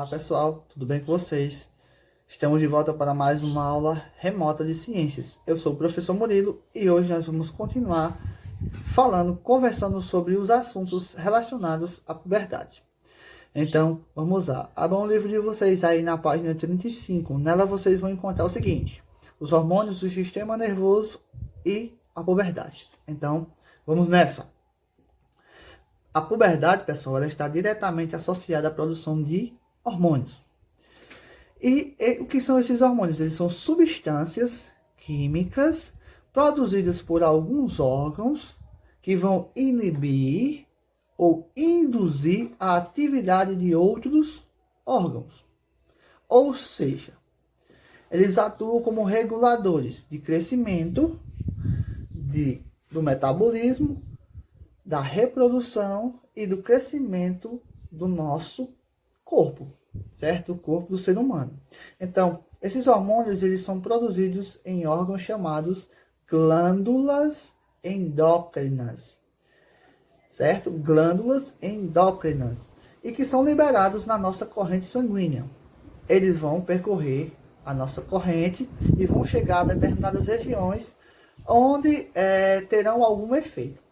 pessoal, tudo bem com vocês? Estamos de volta para mais uma aula remota de ciências. Eu sou o professor Murilo e hoje nós vamos continuar conversando sobre os assuntos relacionados à puberdade. Então, vamos lá. Abram o livro de vocês aí na página 35. Nela vocês vão encontrar o seguinte: os hormônios do sistema nervoso e a puberdade. Então, vamos nessa. A puberdade, pessoal, ela está diretamente associada à produção de hormônios. E o que são esses hormônios? Eles são substâncias químicas produzidas por alguns órgãos que vão inibir ou induzir a atividade de outros órgãos. Ou seja, eles atuam como reguladores de crescimento, do metabolismo, da reprodução e do crescimento do nosso corpo, certo? O corpo do ser humano. Então, esses hormônios eles são produzidos em órgãos chamados glândulas endócrinas, certo? Glândulas endócrinas, e que são liberados na nossa corrente sanguínea. Eles vão percorrer a nossa corrente e vão chegar a determinadas regiões onde terão algum efeito.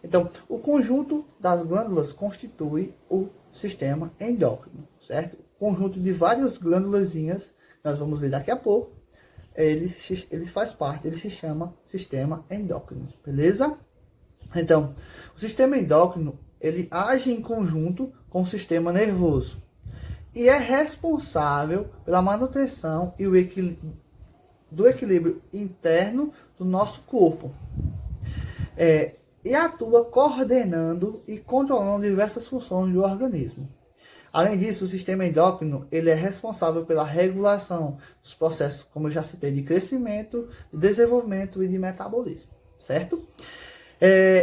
Então, o conjunto das glândulas constitui o sistema endócrino, certo? O conjunto de várias glândulazinhas, nós vamos ver daqui a pouco, ele faz parte, ele se chama sistema endócrino, beleza? Então, o sistema endócrino, ele age em conjunto com o sistema nervoso e é responsável pela manutenção e do equilíbrio interno do nosso corpo. E atua coordenando e controlando diversas funções do organismo. Além disso, o sistema endócrino ele é responsável pela regulação dos processos, como eu já citei, de crescimento, de desenvolvimento e de metabolismo, certo?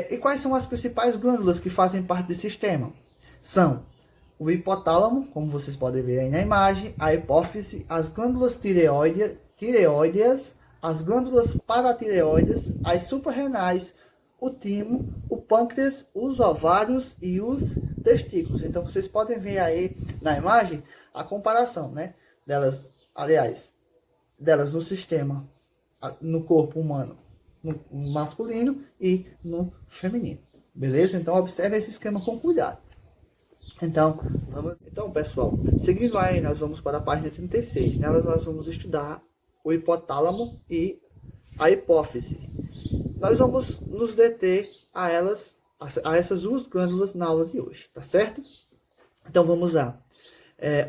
E quais são as principais glândulas que fazem parte desse sistema? São o hipotálamo, como vocês podem ver aí na imagem, a hipófise, as glândulas tireoideas, as glândulas paratireoides, as suprarrenais, o timo, o pâncreas, os ovários e os testículos. Então, vocês podem ver aí na imagem a comparação, né? Delas no sistema, no corpo humano, no masculino e no feminino. Beleza? Então, observe esse esquema com cuidado. Então, pessoal, seguindo aí, nós vamos para a página 36. Nelas nós vamos estudar o hipotálamo e a hipófise. Nós vamos nos deter a essas duas glândulas na aula de hoje, tá certo? Então vamos lá.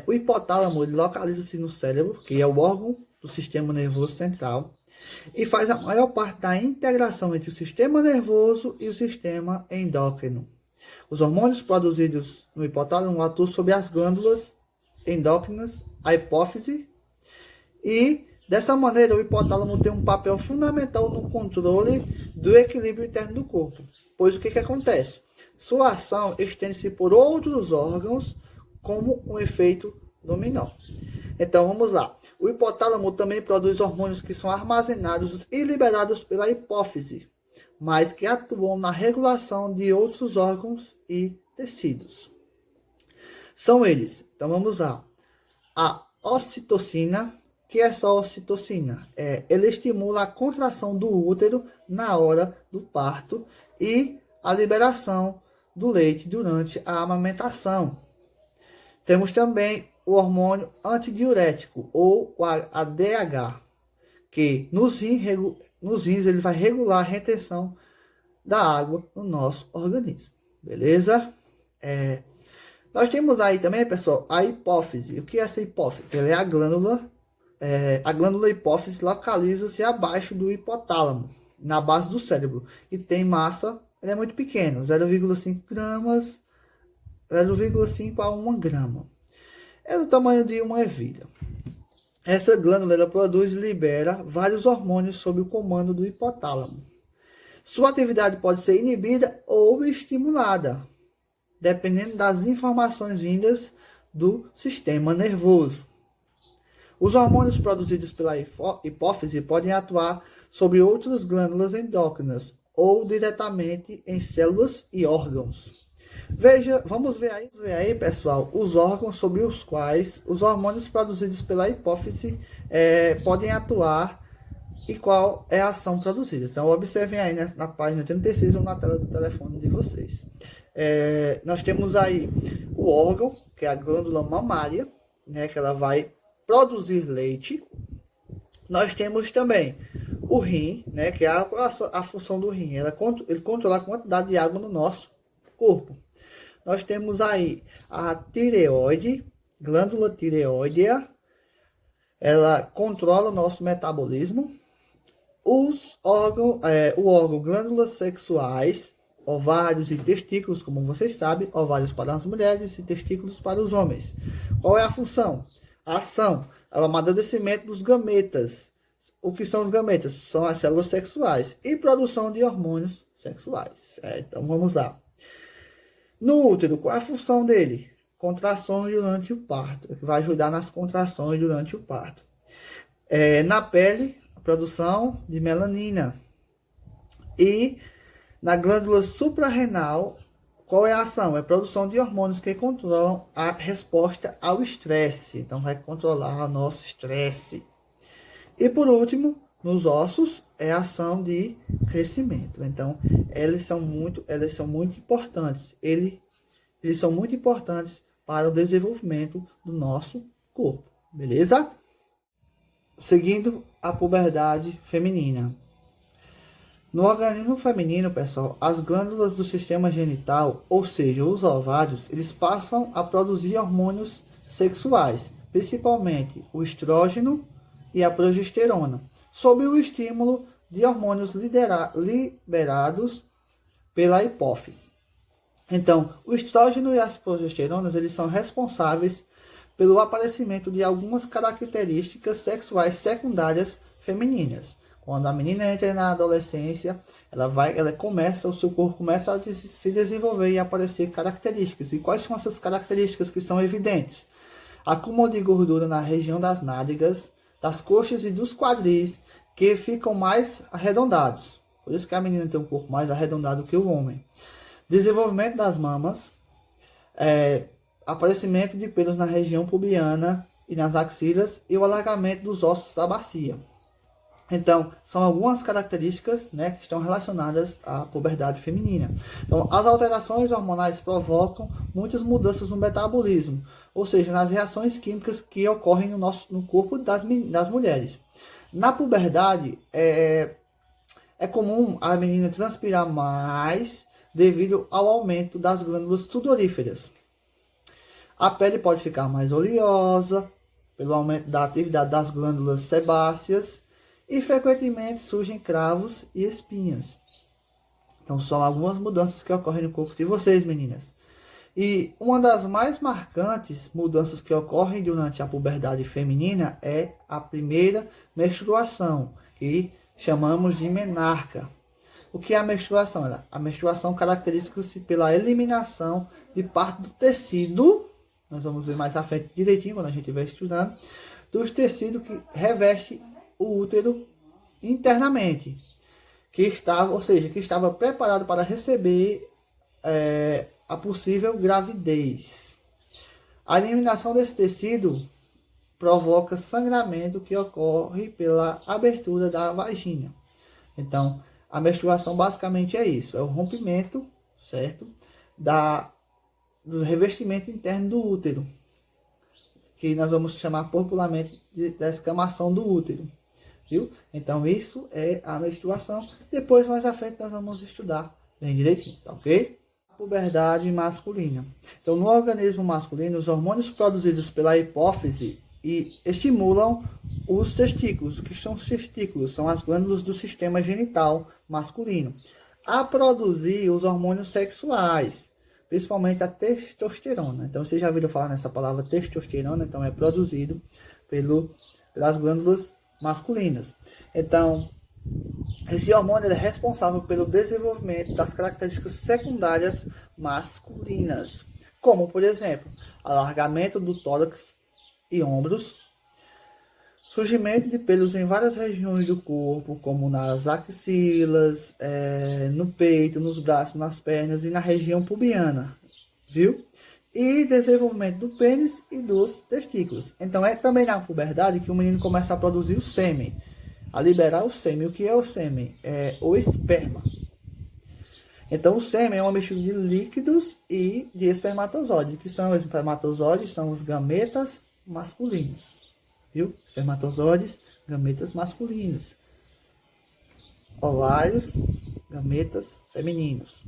O hipotálamo localiza-se no cérebro, que é o órgão do sistema nervoso central, e faz a maior parte da integração entre o sistema nervoso e o sistema endócrino. Os hormônios produzidos no hipotálamo atuam sobre as glândulas endócrinas, a hipófise, e dessa maneira, o hipotálamo tem um papel fundamental no controle do equilíbrio interno do corpo. Pois o que acontece? Sua ação estende-se por outros órgãos como um efeito dominó. Então, vamos lá. O hipotálamo também produz hormônios que são armazenados e liberados pela hipófise, mas que atuam na regulação de outros órgãos e tecidos. São eles. Então, vamos lá. A ocitocina. Que é essa ocitocina? Ele estimula a contração do útero na hora do parto e a liberação do leite durante a amamentação. Temos também o hormônio antidiurético, ou o ADH, que nos rins ele vai regular a retenção da água no nosso organismo. Beleza? Nós temos aí também, pessoal, a hipófise. O que é essa hipófise? Ela é a glândula hipófise localiza-se abaixo do hipotálamo, na base do cérebro, e tem massa, ela é muito pequena, 0,5 gramas, 0,5 a 1 grama. É do tamanho de uma ervilha. Essa glândula ela produz e libera vários hormônios sob o comando do hipotálamo. Sua atividade pode ser inibida ou estimulada, dependendo das informações vindas do sistema nervoso. Os hormônios produzidos pela hipófise podem atuar sobre outras glândulas endócrinas ou diretamente em células e órgãos. Vamos ver aí, pessoal, os órgãos sobre os quais os hormônios produzidos pela hipófise podem atuar e qual é a ação produzida. Então, observem aí na página 36 ou na tela do telefone de vocês. Nós temos aí o órgão, que é a glândula mamária, né, que ela vai produzir leite. Nós temos também o rim, né, que é a função do rim. Ele controla a quantidade de água no nosso corpo. Nós temos aí a tireoide, glândula tireoidea. Ela controla o nosso metabolismo. O órgão glândulas sexuais, ovários e testículos, como vocês sabem, ovários para as mulheres e testículos para os homens. Qual é a função? A ação é o amadurecimento dos gametas. O que são os gametas? São as células sexuais e produção de hormônios sexuais. Então vamos lá. No útero, qual é a função dele? Contrações durante o parto, que vai ajudar nas contrações durante o parto. Na pele, a produção de melanina. E na glândula suprarrenal, qual é a ação? É a produção de hormônios que controlam a resposta ao estresse. Então, vai controlar o nosso estresse. E por último, nos ossos, é a ação de crescimento. Então, eles são muito importantes. Eles são muito importantes para o desenvolvimento do nosso corpo. Beleza? Seguindo a puberdade feminina. No organismo feminino, pessoal, as glândulas do sistema genital, ou seja, os ovários, eles passam a produzir hormônios sexuais, principalmente o estrógeno e a progesterona, sob o estímulo de hormônios liberados pela hipófise. Então, o estrógeno e as progesteronas, eles são responsáveis pelo aparecimento de algumas características sexuais secundárias femininas. Quando a menina entra na adolescência, o seu corpo começa a se desenvolver e aparecer características. E quais são essas características que são evidentes? Acúmulo de gordura na região das nádegas, das coxas e dos quadris, que ficam mais arredondados. Por isso que a menina tem um corpo mais arredondado que o homem. Desenvolvimento das mamas, aparecimento de pelos na região pubiana e nas axilas e o alargamento dos ossos da bacia. Então, são algumas características, né, que estão relacionadas à puberdade feminina. Então, as alterações hormonais provocam muitas mudanças no metabolismo, ou seja, nas reações químicas que ocorrem no corpo das mulheres. Na puberdade, é comum a menina transpirar mais devido ao aumento das glândulas sudoríferas. A pele pode ficar mais oleosa pelo aumento da atividade das glândulas sebáceas e frequentemente surgem cravos e espinhas. Então são algumas mudanças que ocorrem no corpo de vocês, meninas. E uma das mais marcantes mudanças que ocorrem durante a puberdade feminina é a primeira menstruação, que chamamos de menarca. O que é a menstruação? A menstruação caracteriza-se pela eliminação de parte do tecido, nós vamos ver mais à frente direitinho quando a gente estiver estudando, dos tecidos que reveste o útero internamente, que estava preparado para receber a possível gravidez. A eliminação desse tecido provoca sangramento que ocorre pela abertura da vagina. Então, a menstruação basicamente é isso, é o rompimento, certo, do revestimento interno do útero, que nós vamos chamar popularmente da escamação do útero, viu? Então isso é a menstruação. Depois, mais à frente, nós vamos estudar bem direitinho, tá ok? Puberdade masculina. Então, no organismo masculino, os hormônios produzidos pela hipófise estimulam os testículos. O que são os testículos? São as glândulas do sistema genital masculino a produzir os hormônios sexuais, principalmente a testosterona. Então, vocês já ouviram falar nessa palavra testosterona? Então, é produzido pelas glândulas masculinas. Então, esse hormônio é responsável pelo desenvolvimento das características secundárias masculinas, como, por exemplo, alargamento do tórax e ombros, Surgimento de pelos em várias regiões do corpo, como nas axilas, no peito, nos braços, nas pernas e na região pubiana, viu? E desenvolvimento do pênis e dos testículos. Então é também na puberdade que o menino começa a produzir o sêmen, a liberar o sêmen. O que é o sêmen? É o esperma. Então o sêmen é uma mistura de líquidos e de espermatozoides. Que são os espermatozoides? São os gametas masculinos. Viu? Espermatozoides, gametas masculinos. Ovários, gametas femininos.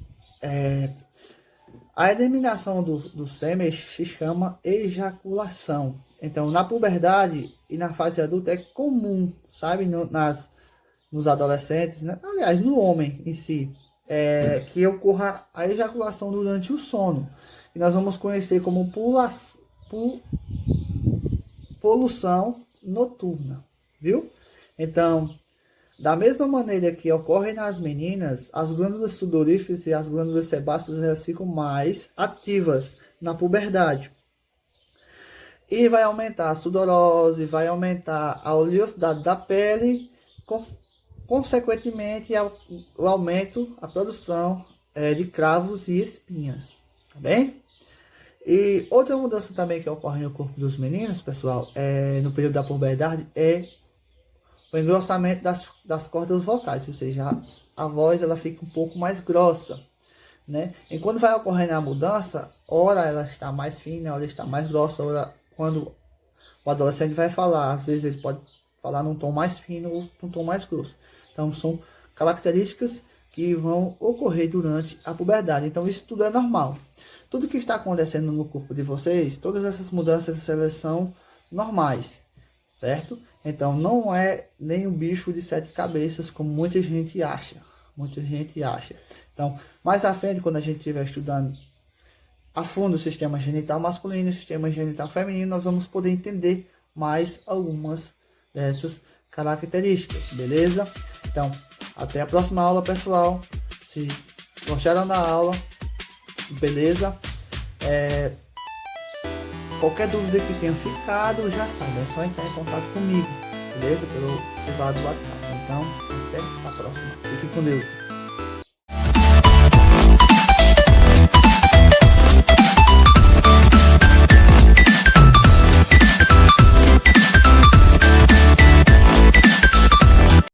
A eliminação do sêmen se chama ejaculação. Então, na puberdade e na fase adulta é comum, sabe, nos adolescentes, né? Aliás, no homem em si, que ocorra a ejaculação durante o sono. E nós vamos conhecer como poluição noturna, viu? Então, da mesma maneira que ocorre nas meninas, as glândulas sudoríferas e as glândulas sebáceas elas ficam mais ativas na puberdade. E vai aumentar a sudorose, vai aumentar a oleosidade da pele, consequentemente o aumento, a produção de cravos e espinhas, tá bem? E outra mudança também que ocorre no corpo dos meninos, pessoal, no período da puberdade, é o engrossamento das cordas vocais, ou seja, a voz ela fica um pouco mais grossa, né? E quando vai ocorrendo a mudança, ora ela está mais fina, ora está mais grossa, ora quando o adolescente vai falar, às vezes ele pode falar num tom mais fino ou num tom mais grosso. Então são características que vão ocorrer durante a puberdade. Então isso tudo é normal. Tudo que está acontecendo no corpo de vocês, todas essas mudanças, elas são normais, certo? Então não é nem um bicho de 7 cabeças, como muita gente acha. Muita gente acha. Então, mais à frente, quando a gente estiver estudando a fundo o sistema genital masculino e o sistema genital feminino, nós vamos poder entender mais algumas dessas características, beleza? Então, até a próxima aula, pessoal. Se gostaram da aula, beleza? Qualquer dúvida que tenha ficado, já sabe, é só entrar em contato comigo, beleza? Pelo privado do WhatsApp. Então, até a próxima. Fique com Deus.